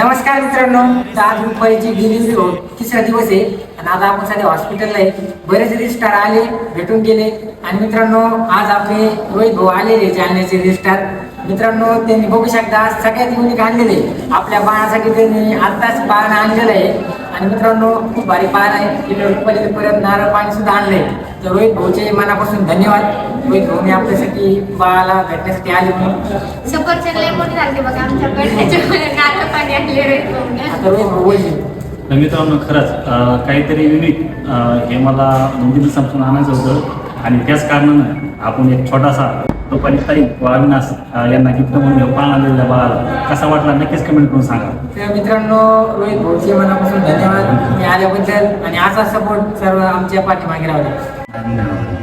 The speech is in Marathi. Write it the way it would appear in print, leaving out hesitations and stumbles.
नमस्कार मित्रांनो, तर आज रुपालीची डिलिव्हरी हो तिसरा दिवस आहे आणि आज आपण सध्या हॉस्पिटलला आहे. बरेच रजिस्ट्रार आले, भेटून गेले आणि मित्रांनो आज आपले रोहित भाऊ आलेले जालन्याचे रजिस्ट्रार. मित्रांनो त्यांनी बघू शकता सगळ्यात युनिक आणलेले आपल्या बाळासाठी त्यांनी आत्ताच पान आणलेलं आहे. आणि मित्रांनो खूप भारी पान आहे. रुपालीने परत नारळ पाणी सुद्धा आणलंय. तर रोहित भाऊचे मनापासून धन्यवाद. रोहित भाऊने आपल्यासाठी बाळाला भेटण्यासाठी आले म्हणून सफरचंद लय मोठे झाले बघा आमच्याकडे, त्याच्यामुळे नारळ पाणी आणले आता रोहित भाऊ बोलले. तर मित्रांनो खरंच काहीतरी युनिक हे मला नंदीला समजून आणायचं होतं आणि त्याच कारणानं आपण एक छोटासा रुपाली ताई व अविनाश यांना गिफ्ट म्हणून पान आणलेल्या बाळाला कसा वाटला नक्कीच कमेंट करून सांगा. तर मित्रांनो रोहित भाऊचे मनापासून धन्यवाद तुम्ही आल्याबद्दल आणि असा सपोर्ट सर्व आमच्या पाठीमागे राहू द्या. धन्यवाद.